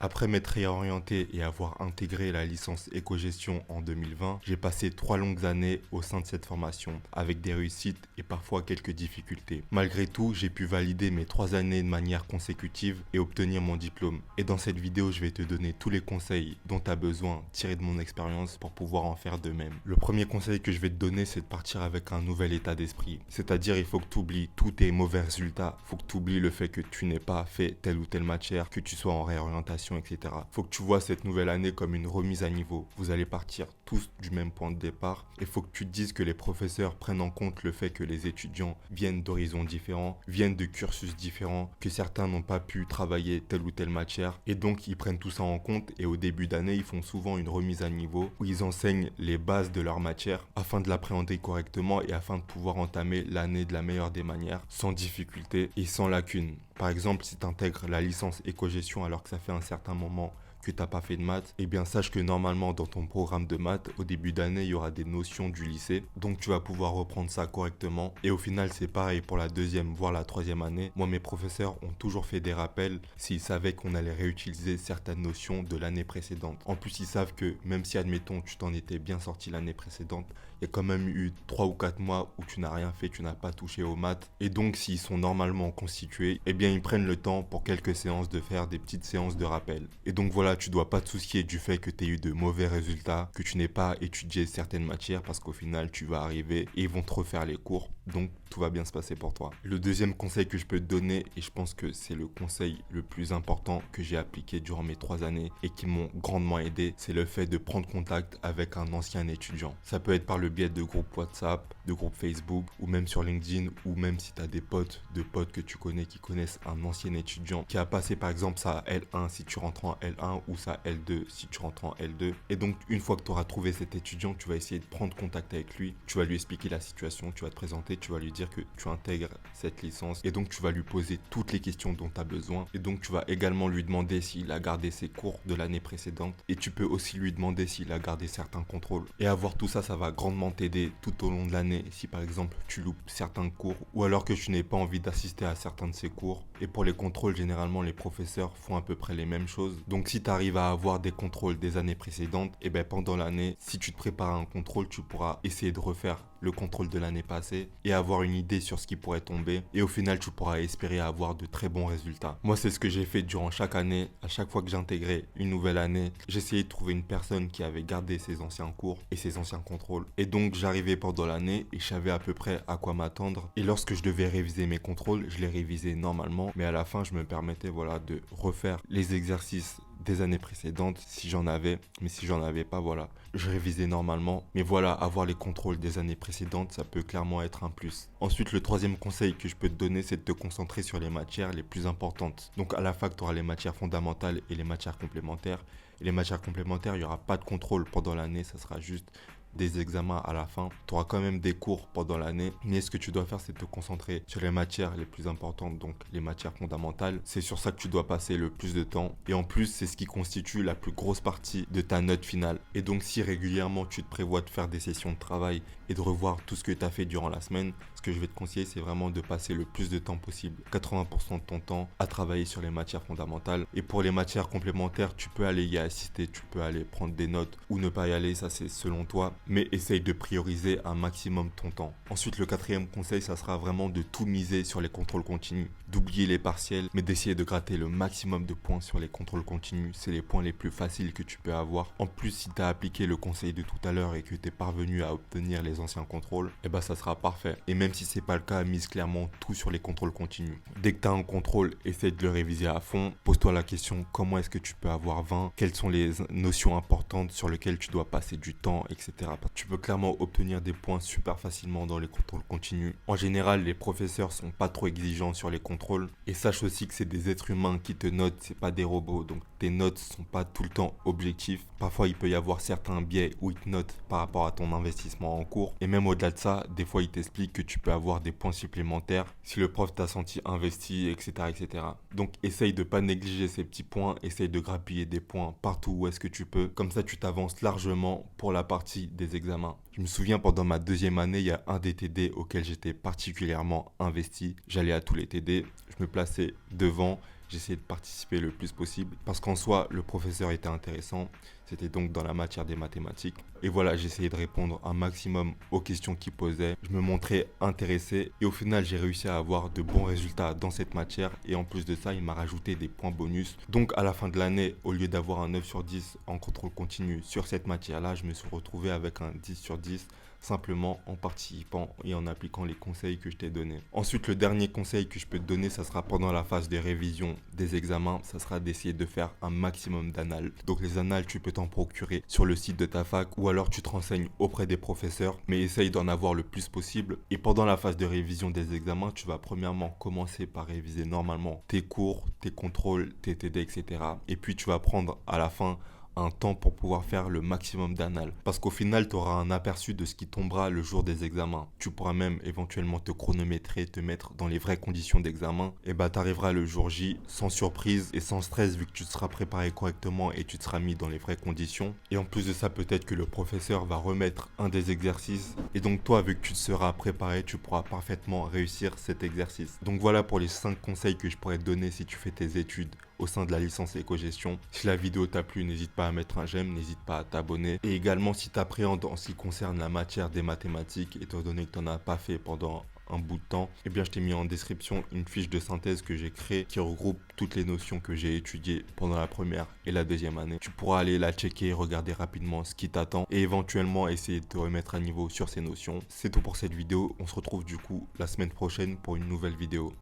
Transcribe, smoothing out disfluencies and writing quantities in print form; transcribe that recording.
Après m'être réorienté et avoir intégré la licence éco-gestion en 2020, j'ai passé 3 longues années au sein de cette formation, avec des réussites et parfois quelques difficultés. Malgré tout, j'ai pu valider mes 3 années de manière consécutive et obtenir mon diplôme. Et dans cette vidéo, je vais te donner tous les conseils dont tu as besoin tirés de mon expérience pour pouvoir en faire de même. Le premier conseil que je vais te donner, c'est de partir avec un nouvel état d'esprit. C'est-à-dire, il faut que tu oublies tous tes mauvais résultats. Il faut que tu oublies le fait que tu n'aies pas fait telle ou telle matière, que tu sois en réorientation, etc. Faut que tu vois cette nouvelle année comme une remise à niveau. Vous allez partir tous du même point de départ. Il faut que tu te dises que les professeurs prennent en compte le fait que les étudiants viennent d'horizons différents, viennent de cursus différents, que certains n'ont pas pu travailler telle ou telle matière. Et donc, ils prennent tout ça en compte et au début d'année, ils font souvent une remise à niveau où ils enseignent les bases de leur matière afin de l'appréhender correctement et afin de pouvoir entamer l'année de la meilleure des manières, sans difficulté et sans lacune. Par exemple, si tu intègres la licence éco-gestion alors que ça fait un certain moment que tu n'as pas fait de maths, eh bien sache que normalement dans ton programme de maths, au début d'année, il y aura des notions du lycée. Donc tu vas pouvoir reprendre ça correctement. Et au final, c'est pareil pour la deuxième, voire la troisième année. Moi, mes professeurs ont toujours fait des rappels s'ils savaient qu'on allait réutiliser certaines notions de l'année précédente. En plus, ils savent que même si, admettons, tu t'en étais bien sorti l'année précédente, il y a quand même eu 3 ou 4 mois où tu n'as rien fait, tu n'as pas touché aux maths. Et donc, s'ils sont normalement constitués, eh bien, ils prennent le temps pour quelques séances de faire des petites séances de rappel. Et donc, voilà, tu dois pas te soucier du fait que tu aies eu de mauvais résultats, que tu n'aies pas étudié certaines matières parce qu'au final, tu vas arriver et ils vont te refaire les cours. Donc, tout va bien se passer pour toi. Le deuxième conseil que je peux te donner, et je pense que c'est le conseil le plus important que j'ai appliqué durant mes 3 années et qui m'ont grandement aidé, c'est le fait de prendre contact avec un ancien étudiant. Ça peut être par le biais de groupes WhatsApp, de groupes Facebook ou même sur LinkedIn, ou même si tu as des potes, de potes que tu connais qui connaissent un ancien étudiant qui a passé par exemple sa L1 si tu rentres en L1 ou sa L2 si tu rentres en L2. Et donc une fois que tu auras trouvé cet étudiant, tu vas essayer de prendre contact avec lui, tu vas lui expliquer la situation, tu vas te présenter, tu vas lui dire que tu intègres cette licence et donc tu vas lui poser toutes les questions dont tu as besoin. Et donc tu vas également lui demander s'il a gardé ses cours de l'année précédente et tu peux aussi lui demander s'il a gardé certains contrôles. Et avoir tout ça, ça va grandement t'aider tout au long de l'année si par exemple tu loupes certains cours ou alors que tu n'aies pas envie d'assister à certains de ces cours. Et pour les contrôles, généralement les professeurs font à peu près les mêmes choses. Donc si tu arrives à avoir des contrôles des années précédentes, et bien pendant l'année, si tu te prépares à un contrôle, tu pourras essayer de refaire le contrôle de l'année passée et avoir une idée sur ce qui pourrait tomber. Et au final, tu pourras espérer avoir de très bons résultats. Moi, c'est ce que j'ai fait durant chaque année. À chaque fois que j'intégrais une nouvelle année, j'essayais de trouver une personne qui avait gardé ses anciens cours et ses anciens contrôles. Et donc, j'arrivais pendant l'année et je savais à peu près à quoi m'attendre. Et lorsque je devais réviser mes contrôles, je les révisais normalement. Mais à la fin, je me permettais voilà, de refaire les exercices des années précédentes si j'en avais, mais si j'en avais pas, voilà, je révisais normalement. Mais voilà, avoir les contrôles des années précédentes, ça peut clairement être un plus. Ensuite, le troisième conseil que je peux te donner, c'est de te concentrer sur les matières les plus importantes. Donc à la fac, tu auras les matières fondamentales et les matières complémentaires. Et les matières complémentaires, il n'y aura pas de contrôle pendant l'année, ça sera juste des examens à la fin. Tu auras quand même des cours pendant l'année, mais ce que tu dois faire, c'est te concentrer sur les matières les plus importantes, donc les matières fondamentales. C'est sur ça que tu dois passer le plus de temps. Et en plus, c'est ce qui constitue la plus grosse partie de ta note finale. Et donc, si régulièrement tu te prévois de faire des sessions de travail et de revoir tout ce que tu as fait durant la semaine, ce que je vais te conseiller, c'est vraiment de passer le plus de temps possible, 80% de ton temps, à travailler sur les matières fondamentales. Et pour les matières complémentaires, tu peux aller y assister, tu peux aller prendre des notes ou ne pas y aller, ça c'est selon toi. Mais essaye de prioriser un maximum ton temps. Ensuite, le quatrième conseil, ça sera vraiment de tout miser sur les contrôles continus, d'oublier les partiels, mais d'essayer de gratter le maximum de points sur les contrôles continus. C'est les points les plus faciles que tu peux avoir. En plus, si tu as appliqué le conseil de tout à l'heure et que tu es parvenu à obtenir les anciens contrôles, eh ben ça sera parfait. Et même si c'est pas le cas, mise clairement tout sur les contrôles continus. Dès que tu as un contrôle, essaye de le réviser à fond. Pose-toi la question, comment est-ce que tu peux avoir 20? Quelles sont les notions importantes sur lesquelles tu dois passer du temps, etc. Tu peux clairement obtenir des points super facilement dans les contrôles continus. En général, les professeurs sont pas trop exigeants sur les contrôles. Et sache aussi que c'est des êtres humains qui te notent, c'est pas des robots. Donc tes notes sont pas tout le temps objectives. Parfois, il peut y avoir certains biais où ils te notent par rapport à ton investissement en cours. Et même au-delà de ça, des fois, ils t'expliquent que tu peux avoir des points supplémentaires si le prof t'a senti investi, etc., etc. Donc essaye de pas négliger ces petits points. Essaye de grappiller des points partout où est-ce que tu peux. Comme ça, tu t'avances largement pour la partie des examens. Je me souviens pendant ma deuxième année, il y a un des TD auquel j'étais particulièrement investi. J'allais à tous les TD, je me plaçais devant j'essayais de participer le plus possible parce qu'en soi, le professeur était intéressant. C'était donc dans la matière des mathématiques. Et voilà, j'essayais de répondre un maximum aux questions qu'il posait. Je me montrais intéressé et au final, j'ai réussi à avoir de bons résultats dans cette matière. Et en plus de ça, il m'a rajouté des points bonus. Donc à la fin de l'année, au lieu d'avoir un 9 sur 10 en contrôle continu sur cette matière-là, je me suis retrouvé avec un 10 sur 10 simplement en participant et en appliquant les conseils que je t'ai donnés. Ensuite, le dernier conseil que je peux te donner, ça sera pendant la phase des révisions des examens, ça sera d'essayer de faire un maximum d'annales. Donc les annales, tu peux t'en procurer sur le site de ta fac ou alors tu te renseignes auprès des professeurs, mais essaye d'en avoir le plus possible. Et pendant la phase de révision des examens, tu vas premièrement commencer par réviser normalement tes cours, tes contrôles, tes TD, etc. Et puis tu vas prendre à la fin un temps pour pouvoir faire le maximum d'annales. Parce qu'au final, tu auras un aperçu de ce qui tombera le jour des examens. Tu pourras même éventuellement te chronométrer, te mettre dans les vraies conditions d'examen. Et bah, tu arriveras le jour J sans surprise et sans stress vu que tu te seras préparé correctement et tu te seras mis dans les vraies conditions. Et en plus de ça, peut-être que le professeur va remettre un des exercices. Et donc toi, vu que tu te seras préparé, tu pourras parfaitement réussir cet exercice. Donc voilà pour les 5 conseils que je pourrais te donner si tu fais tes études au sein de la licence éco-gestion. Si la vidéo t'a plu, n'hésite pas à mettre un j'aime, n'hésite pas à t'abonner. Et également, si tu appréhendes en ce qui concerne la matière des mathématiques, étant donné que tu n'en as pas fait pendant un bout de temps, eh bien je t'ai mis en description une fiche de synthèse que j'ai créée qui regroupe toutes les notions que j'ai étudiées pendant la première et la deuxième année. Tu pourras aller la checker, regarder rapidement ce qui t'attend et éventuellement essayer de te remettre à niveau sur ces notions. C'est tout pour cette vidéo, on se retrouve du coup la semaine prochaine pour une nouvelle vidéo.